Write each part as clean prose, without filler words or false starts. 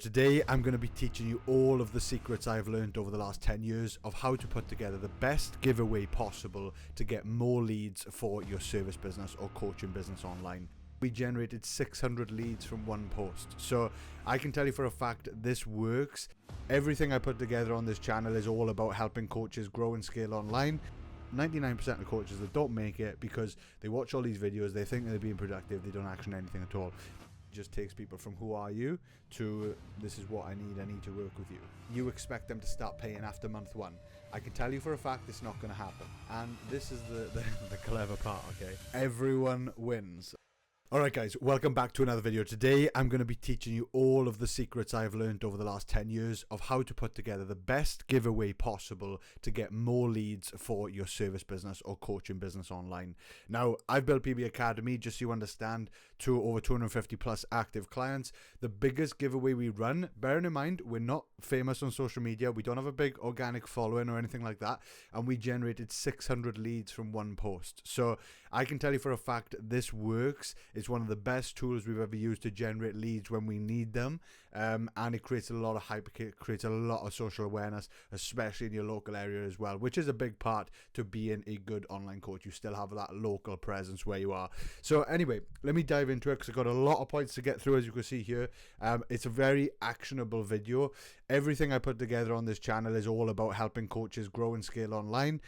Today I'm going to be teaching you all of the secrets I've learned over the last 10 years of how to put together the best giveaway possible to get more leads for your service business or coaching business online. We generated 600 leads from one post, so I can tell you for a fact this works. Everything I put together on this channel is all about helping coaches grow and scale online. 99% of coaches that don't make it because they watch all these videos, they think they're being productive, they don't action anything at all. Just takes people from who are you to this is what I need to work with you. You expect them to start paying after month one. I can tell you for a fact it's not going to happen, and this is the clever part, okay? Everyone wins. Alright guys, welcome back to another video. Today I'm going to be teaching you all of the secrets I've learned over the last 10 years of how to put together the best giveaway possible to get more leads for your service business or coaching business online. Now, I've built PB Academy, just so you understand, to over 250 plus active clients. The biggest giveaway we run, bearing in mind we're not famous on social media, we don't have a big organic following or anything like that, and we generated 600 leads from one post. So I can tell you for a fact this works. It's one of the best tools we've ever used to generate leads when we need them, and it creates a lot of hype, it creates a lot of social awareness, especially in your local area as well, which is a big part to being a good online coach. You still have that local presence where you are. So anyway, let me dive into it because I've got a lot of points to get through, as you can see here. It's a very actionable video. Everything I put together on this channel is all about helping coaches grow and scale online,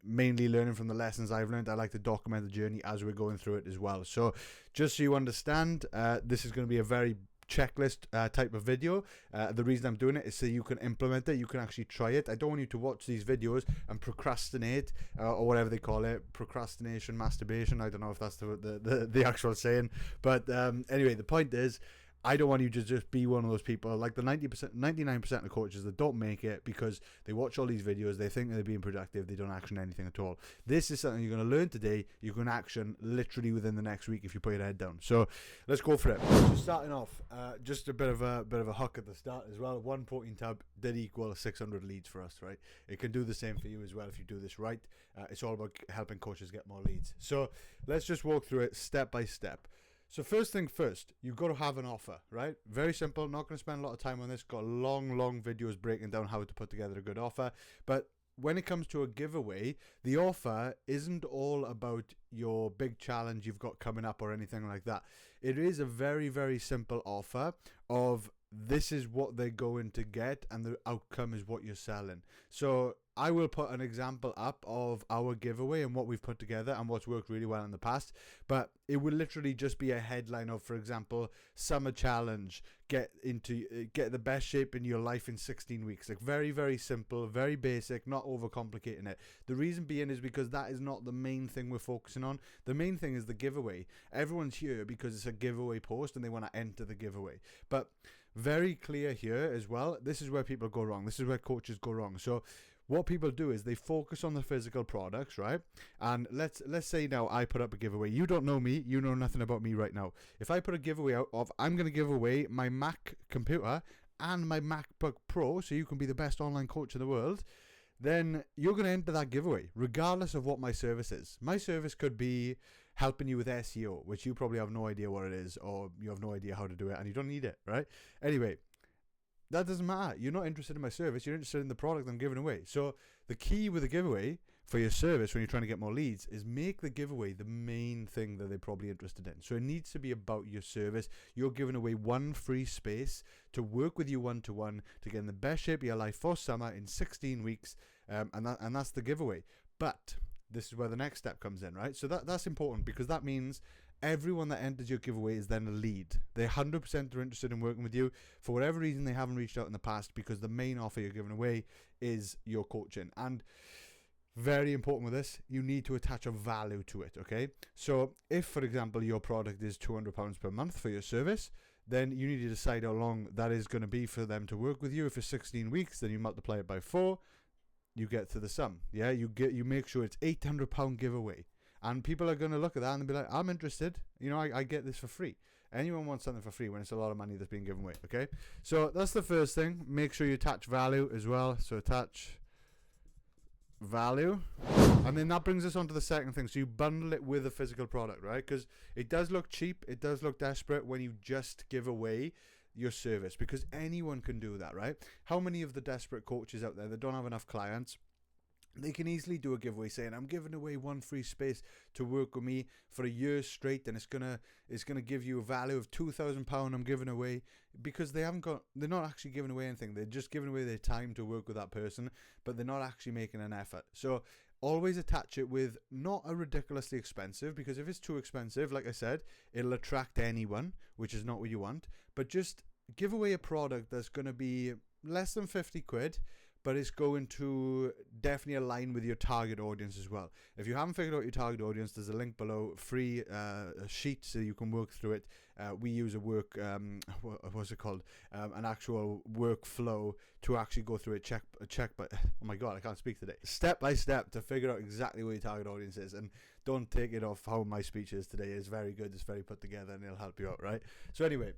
mainly learning from the lessons I've learned. I like to document the journey as we're going through it as well. So just so you understand, this is going to be a very checklist type of video. The reason I'm doing it is so you can implement it, you can actually try it. I don't want you to watch these videos and procrastinate, or whatever they call it, procrastination, masturbation. I don't know if that's the actual saying, but anyway, the point is, I don't want you to just be one of those people like the 99% of coaches that don't make it because they watch all these videos, they think they're being productive, they don't action anything at all. This is something you're going to learn today. You can action literally within the next week if you put your head down. So let's go for it. So starting off, just a bit of a hook at the start as well. One protein tab did equal 600 leads for us, right? It can do the same for you as well if you do this right. It's all about helping coaches get more leads. So let's just walk through it step by step. So first thing first, you've got to have an offer, right? Very simple. Not going to spend a lot of time on this. Got long videos breaking down how to put together a good offer. But when it comes to a giveaway, the offer isn't all about your big challenge you've got coming up or anything like that. It is a very simple offer of this is what they're going to get and the outcome is what you're selling. So I will put an example up of our giveaway and what we've put together and what's worked really well in the past, but it will literally just be a headline of, for example, summer challenge, get the best shape in your life in 16 weeks. Like very simple, very basic, not overcomplicating it. The reason being is because that is not the main thing we're focusing on. The main thing is the giveaway. Everyone's here because it's a giveaway post and they want to enter the giveaway. But very clear here as well, this is where people go wrong. This is where coaches go wrong. So what people do is they focus on the physical products, right? And let's say now I put up a giveaway. You don't know me. You know nothing about me right now. If I put a giveaway out of, I'm going to give away my Mac computer and my MacBook Pro so you can be the best online coach in the world, then you're going to enter that giveaway regardless of what my service is. My service could be helping you with SEO, which you probably have no idea what it is, or you have no idea how to do it and you don't need it, right? Anyway, that doesn't matter. You're not interested in my service. You're interested in the product I'm giving away. So the key with a giveaway for your service when you're trying to get more leads is make the giveaway the main thing that they're probably interested in. So it needs to be about your service. You're giving away one free space to work with you one-to-one to get in the best shape of your life for summer in 16 weeks. And that's the giveaway. But this is where the next step comes in, right? So that's important because that means everyone that enters your giveaway is then a lead. They're 100% are interested in working with you. For whatever reason, they haven't reached out in the past because the main offer you're giving away is your coaching. And very important with this, you need to attach a value to it, okay? So if, for example, your product is £200 per month for your service, then you need to decide how long that is going to be for them to work with you. If it's 16 weeks, then you multiply it by 4, you get to the sum. Yeah, you make sure it's £800 giveaway. And people are going to look at that and be like, I'm interested. You know, I get this for free. Anyone wants something for free when it's a lot of money that's being given away, okay? So that's the first thing. Make sure you attach value as well. So attach value. And then that brings us on to the second thing. So you bundle it with a physical product, right? Because it does look cheap. It does look desperate when you just give away your service, because anyone can do that, right? How many of the desperate coaches out there that don't have enough clients, they can easily do a giveaway saying, I'm giving away one free space to work with me for a year straight, and it's gonna give you a value of £2,000 I'm giving away, because they're not actually giving away anything. They're just giving away their time to work with that person, but they're not actually making an effort. So always attach it with not a ridiculously expensive, because if it's too expensive, like I said, it'll attract anyone, which is not what you want. But just give away a product that's going to be less than 50 quid, but it's going to definitely align with your target audience as well. If you haven't figured out your target audience, there's a link below, free sheet, so you can work through it. We use an actual workflow to actually go through it, but oh my god, I can't speak today. Step by step to figure out exactly what your target audience is, and don't take it off how my speech is today. It's very good, it's very put together, and it'll help you out, right? So anyway,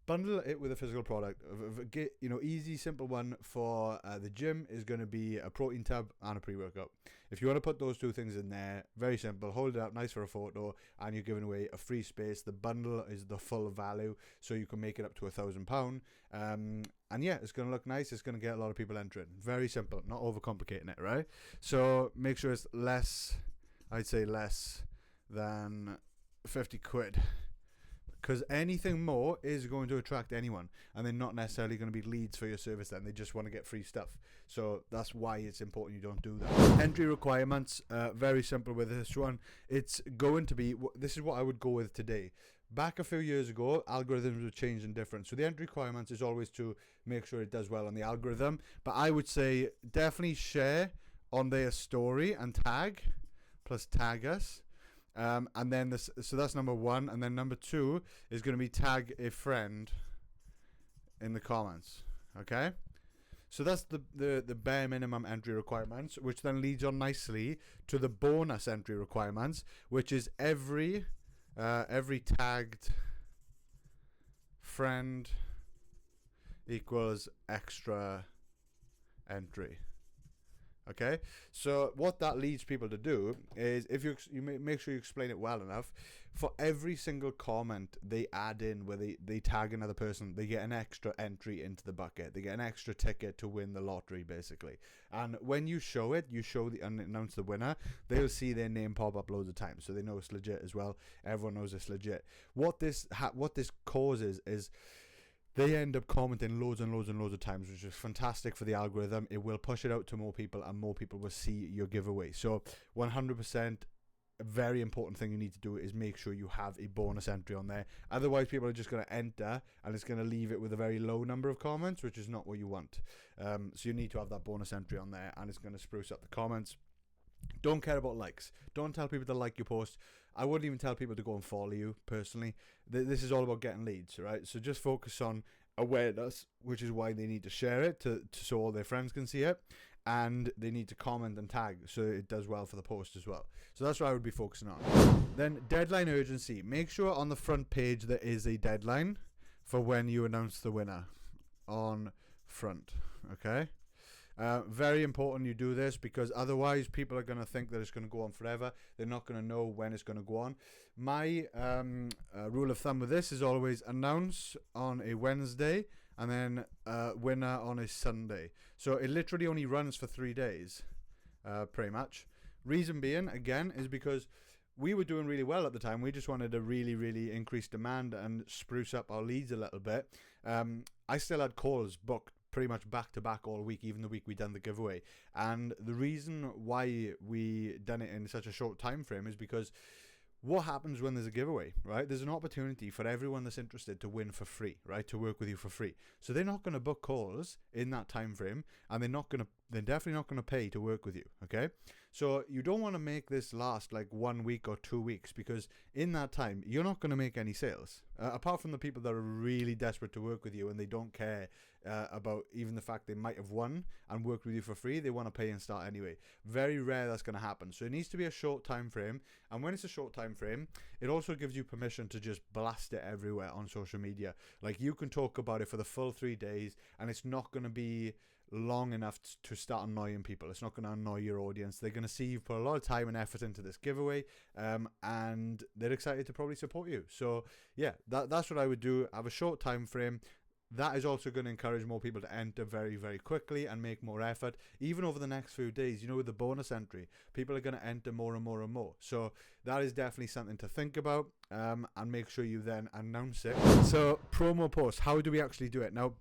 bundle it with a physical product. Easy, simple one for the gym is going to be a protein tab and a pre-workout. If you want to put those two things in there, very simple. Hold it up nice for a photo, and you're giving away a free space. The bundle is the full value, so you can make it up to £1,000. And yeah, it's going to look nice. It's going to get a lot of people entering. Very simple, not overcomplicating it, right? So make sure it's less, I'd say less than 50 quid. Because anything more is going to attract anyone, and they're not necessarily going to be leads for your service then. They just want to get free stuff. So that's why it's important you don't do that. Entry requirements, very simple with this one. It's going to be, this is what I would go with today. Back a few years ago, algorithms were changing different. So the entry requirements is always to make sure it does well on the algorithm. But I would say definitely share on their story and tag, plus tag us. And then so that's number one, and then number two is going to be tag a friend in the comments. Okay, so that's the bare minimum entry requirements, which then leads on nicely to the bonus entry requirements, which is every tagged friend equals extra entry. Okay, so what that leads people to do is, if you make sure you explain it well enough, for every single comment they add in where they tag another person, they get an extra entry into the bucket. They get an extra ticket to win the lottery, basically. And when you show it, and announce the winner, they'll see their name pop up loads of times, so they know it's legit as well. Everyone knows it's legit. What this causes is, they end up commenting loads and loads and loads of times, which is fantastic for the algorithm. It will push it out to more people, and more people will see your giveaway. So 100%, a very important thing you need to do is make sure you have a bonus entry on there. Otherwise, people are just going to enter, and it's going to leave it with a very low number of comments, which is not what you want. So you need to have that bonus entry on there, and it's going to spruce up the comments. Don't care about likes. Don't tell people to like your post. I wouldn't even tell people to go and follow you, personally. This is all about getting leads, right? So just focus on awareness, which is why they need to share it so all their friends can see it, and they need to comment and tag so it does well for the post as well. So that's what I would be focusing on. Then deadline urgency. Make sure on the front page there is a deadline for when you announce the winner on front, okay? Very important you do this, because otherwise people are going to think that it's going to go on forever. They're not going to know when it's going to go on. My rule of thumb with this is always announce on a Wednesday and then winner on a Sunday. So it literally only runs for 3 days, pretty much. Reason being, again, is because we were doing really well at the time. We just wanted to really, really increase demand and spruce up our leads a little bit. I still had calls booked pretty much back to back all week, even the week we done the giveaway. And the reason why we done it in such a short time frame is because what happens when there's a giveaway, right? There's an opportunity for everyone that's interested to win for free, right? To work with you for free. So they're not going to book calls in that time frame, and they're definitely not going to pay to work with you, okay? So you don't want to make this last like 1 week or 2 weeks, because in that time you're not going to make any sales, apart from the people that are really desperate to work with you and they don't care about even the fact they might have won and worked with you for free. They want to pay and start anyway. Very rare that's going to happen. So it needs to be a short time frame, and when it's a short time frame, it also gives you permission to just blast it everywhere on social media. Like, you can talk about it for the full 3 days, and it's not going to be long enough to start annoying people. It's not going to annoy your audience. They're going to see you've put a lot of time and effort into this giveaway, and they're excited to probably support you. So yeah, that's what I would do. Have a short time frame. that is also going to encourage more people to enter very, very quickly and make more effort. Even over the next few days, with the bonus entry, people are going to enter more and more and more. So that is definitely something to think about, and make sure you then announce it. So promo posts, how do we actually do it? Now,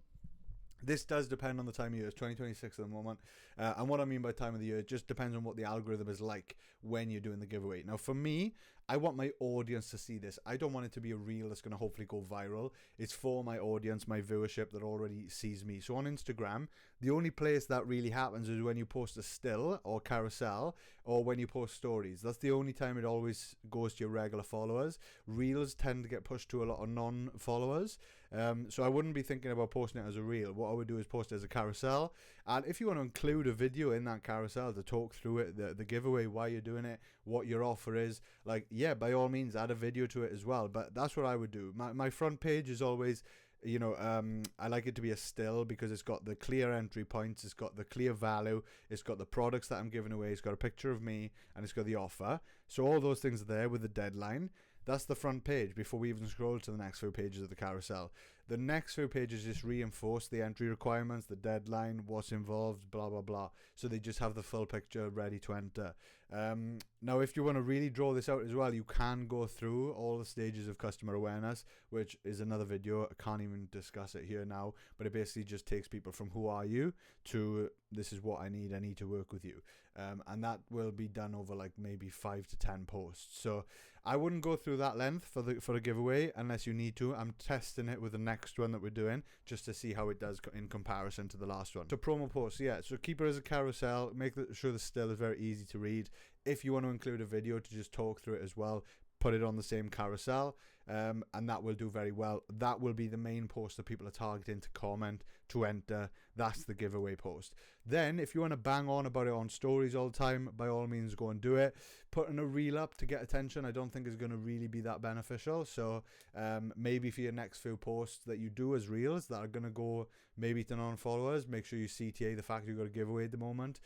this does depend on the time of year. It's 2026 at the moment. And what I mean by time of the year, it just depends on what the algorithm is like when you're doing the giveaway. Now, for me, I want my audience to see this. I don't want it to be a reel that's going to hopefully go viral. It's for my audience, my viewership that already sees me. So on Instagram, the only place that really happens is when you post a still or carousel, or when you post stories. That's the only time it always goes to your regular followers. Reels tend to get pushed to a lot of non-followers. So I wouldn't be thinking about posting it as a reel. What I would do is post it as a carousel. And if you want to include a video in that carousel to talk through it, the giveaway, why you're doing it, what your offer is, yeah, by all means, add a video to it as well. But that's what I would do. My front page is always, I like it to be a still, because it's got the clear entry points, it's got the clear value, it's got the products that I'm giving away, it's got a picture of me, and it's got the offer. So all those things are there with the deadline. That's the front page before we even scroll to the next few pages of the carousel. The next few pages just reinforce the entry requirements, the deadline, what's involved, blah, blah, blah. So they just have the full picture ready to enter. Now, if you want to really draw this out as well, you can go through all the stages of customer awareness, which is another video. I can't even discuss it here now, but it basically just takes people from who are you to this is what I need to work with you. And that will be done over maybe 5 to 10 posts. So I wouldn't go through that length for a giveaway unless you need to. I'm testing it with the next one that we're doing just to see how it does in comparison to the last one. So promo posts, yeah. So keep it as a carousel. Make sure the still is very easy to read. If you want to include a video to just talk through it as well, put it on the same carousel, and that will do very well. That will be the main post that people are targeting to comment, to enter. That's the giveaway post. Then if you want to bang on about it on stories all the time, by all means go and do it. Putting a reel up to get attention, I don't think is going to really be that beneficial. So maybe for your next few posts that you do as reels that are going to go maybe to non-followers, make sure you CTA the fact you've got a giveaway at the moment.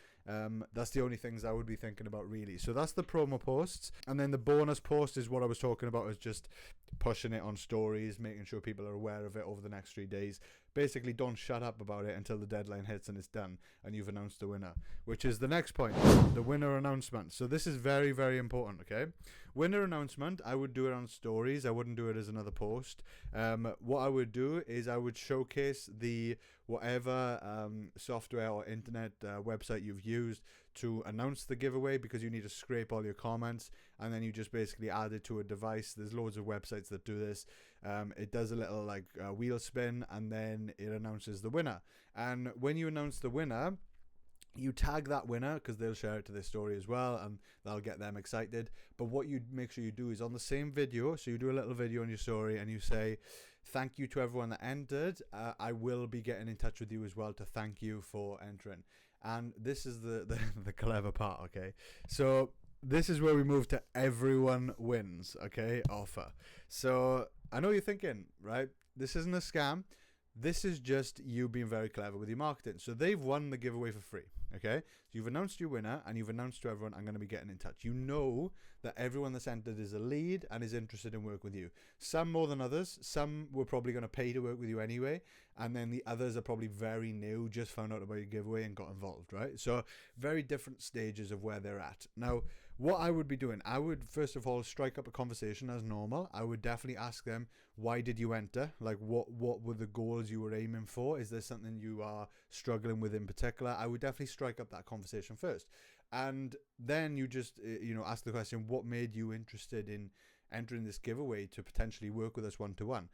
That's the only things I would be thinking about really. So that's the promo posts. And then the bonus post is what I was talking about, is just pushing it on stories, making sure people are aware of it over the next 3 days. Basically, don't shut up about it until the deadline hits and it's done and you've announced the winner, which is the next point, the winner announcement. So this is very, very important, okay? Winner announcement, I would do it on stories. I wouldn't do it as another post. What I would do is I would showcase the whatever software or internet website you've used to announce the giveaway, because you need to scrape all your comments and then you just basically add it to a device. There's loads of websites that do this. It does a little wheel spin and then it announces the winner. And when you announce the winner, you tag that winner because they'll share it to their story as well and that'll get them excited. But what you make sure you do is on the same video, so you do a little video on your story and you say, thank you to everyone that entered. I will be getting in touch with you as well to thank you for entering. And this is the clever part, okay? So this is where we move to everyone wins, okay, offer. So I know you're thinking, right, this isn't a scam. This is just you being very clever with your marketing. So they've won the giveaway for free, okay? So you've announced your winner and you've announced to everyone, I'm going to be getting in touch. You know that everyone that's entered is a lead and is interested in work with you. Some more than others. Some were probably going to pay to work with you anyway. And then the others are probably very new, just found out about your giveaway and got involved, right? So very different stages of where they're at. Now, what I would be doing, I would first of all strike up a conversation as normal. I would definitely ask them, why did you enter? Like what were the goals you were aiming for? Is there something you are struggling with in particular? I would definitely strike up that conversation first. And then you just, ask the question, what made you interested in entering this giveaway to potentially work with us one-to-one?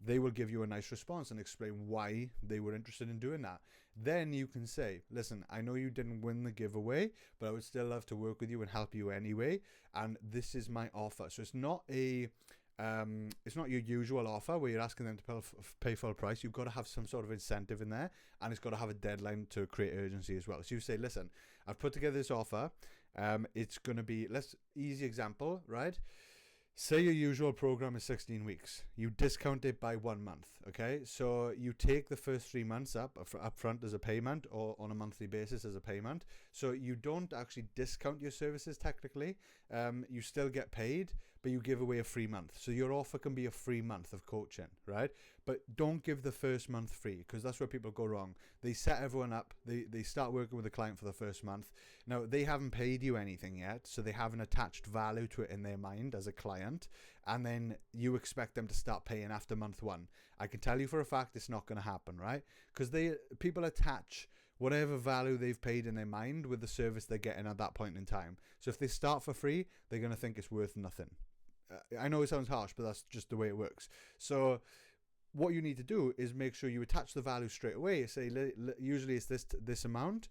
They will give you a nice response and explain why they were interested in doing that. Then you can say, listen, I know you didn't win the giveaway, but I would still love to work with you and help you anyway. And this is my offer. So it's not your usual offer where you're asking them to pay full price. You've got to have some sort of incentive in there, and it's got to have a deadline to create urgency as well. So you say, listen, I've put together this offer. It's going to be, easy example, right? Say your usual program is 16 weeks. You discount it by 1 month, okay? So you take the first 3 months up front as a payment or on a monthly basis as a payment. So you don't actually discount your services technically. You still get paid, but you give away a free month. So your offer can be a free month of coaching, right? But don't give the first month free, because that's where people go wrong. They set everyone up. They start working with the client for the first month. Now, they haven't paid you anything yet, so they haven't attached value to it in their mind as a client. And then you expect them to start paying after month one. I can tell you for a fact it's not going to happen, right? Because people attach whatever value they've paid in their mind with the service they're getting at that point in time. So if they start for free, they're going to think it's worth nothing. I know it sounds harsh, but that's just the way it works. So what you need to do is make sure you attach the value straight away. Say, usually it's this amount,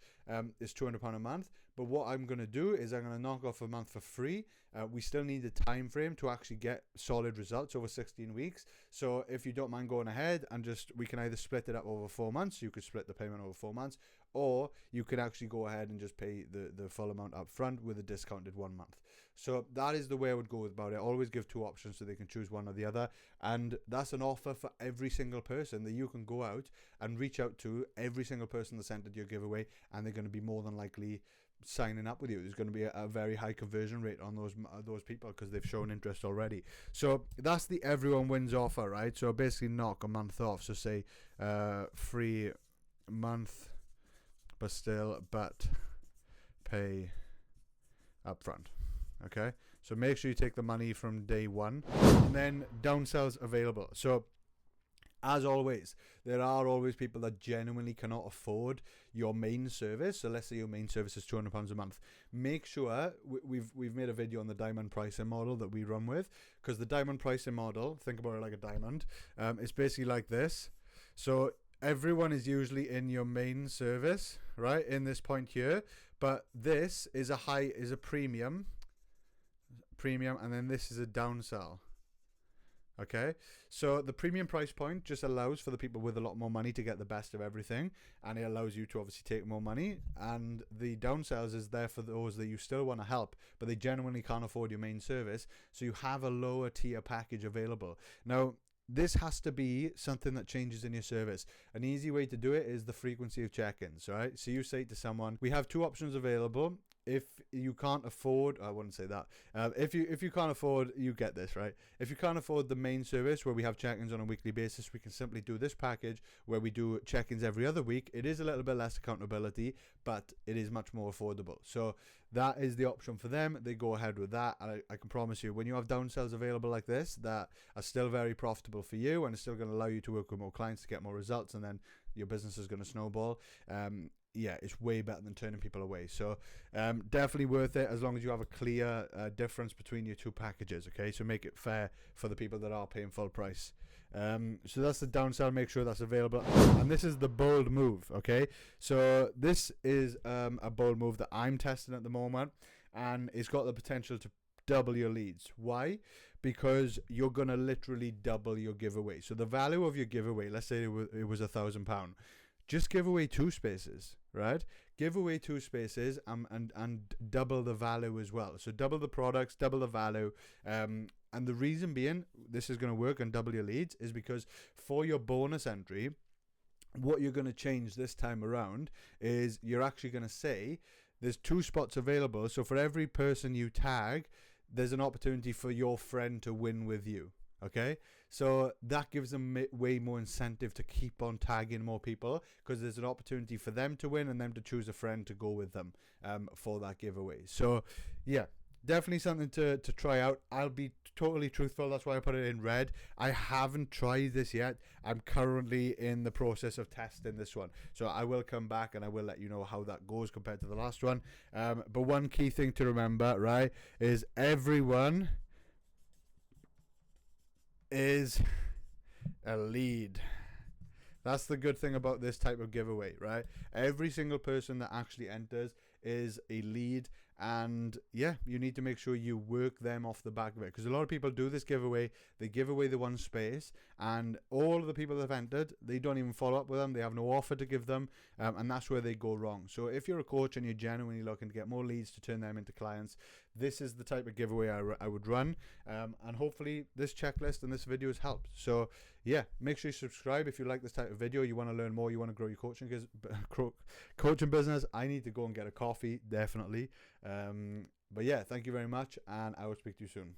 it's £200 a month. But what I'm going to do is I'm going to knock off a month for free. We still need a time frame to actually get solid results over 16 weeks. So if you don't mind going ahead and we can either split it up over 4 months. You could split the payment over 4 months, or you could actually go ahead and just pay the full amount up front with a discounted 1 month. So that is the way I would go about it. Always give 2 options so they can choose one or the other. And that's an offer for every single person that you can go out and reach out to every single person that's entered your giveaway, and they're going to be more than likely signing up with you. There's going to be a very high conversion rate on those people because they've shown interest already. So that's the everyone wins offer, right? So basically knock a month off. So say free month, but pay upfront. Okay, so make sure you take the money from day one. And then downsells available. So as always, there are always people that genuinely cannot afford your main service. So let's say your main service is £200 a month. Make sure we've made a video on the diamond pricing model that we run with, because the diamond pricing model, think about it like a diamond. It's basically like this. So everyone is usually in your main service, right, in this point here, but this is a premium, and then this is a downsell. Okay, so the premium price point just allows for the people with a lot more money to get the best of everything, and it allows you to obviously take more money. And the downsells is there for those that you still want to help, but they genuinely can't afford your main service, so you have a lower tier package available. Now, this has to be something that changes in your service. An easy way to do it is the frequency of check-ins, right? So you say to someone, we have 2 options available. If you can't afford, I wouldn't say that. If you can't afford, you get this, right? If you can't afford the main service where we have check-ins on a weekly basis, we can simply do this package where we do check-ins every other week. It is a little bit less accountability, but it is much more affordable. So that is the option for them. They go ahead with that. And I can promise you, when you have downsells available like this that are still very profitable for you and it's still going to allow you to work with more clients to get more results, and then your business is going to snowball. Yeah, it's way better than turning people away. So definitely worth it as long as you have a clear difference between your 2 packages. Okay, so make it fair for the people that are paying full price. So that's the downsell. Make sure that's available. And this is the bold move. Okay, so this is a bold move that I'm testing at the moment, and it's got the potential to double your leads. Why? Because you're gonna literally double your giveaway. So the value of your giveaway, let's say it was £1,000. Just give away 2 spaces, right? Give away 2 spaces and double the value as well. So double the products, double the value. And the reason being this is going to work and double your leads is because for your bonus entry, what you're going to change this time around is you're actually going to say there's 2 spots available. So for every person you tag, there's an opportunity for your friend to win with you. Okay, so that gives them way more incentive to keep on tagging more people, because there's an opportunity for them to win and them to choose a friend to go with them for that giveaway. So yeah, definitely something to try out. I'll be totally truthful, that's why I put it in red. I haven't tried this yet. I'm currently in the process of testing this one, so I will come back and I will let you know how that goes compared to the last one. But one key thing to remember, right, is everyone is a lead. That's the good thing about this type of giveaway, right? Every single person that actually enters is a lead, and yeah, you need to make sure you work them off the back of it, because a lot of people do this giveaway, they give away the 1 space, and all of the people that have entered, they don't even follow up with them, they have no offer to give them, and that's where they go wrong. So if you're a coach and you're genuinely looking to get more leads to turn them into clients, this is the type of giveaway I would run, and hopefully this checklist and this video has helped. So yeah, make sure you subscribe if you like this type of video, you want to learn more, you want to grow your coaching business. I need to go and get a coffee, definitely. But yeah, thank you very much, and I will speak to you soon.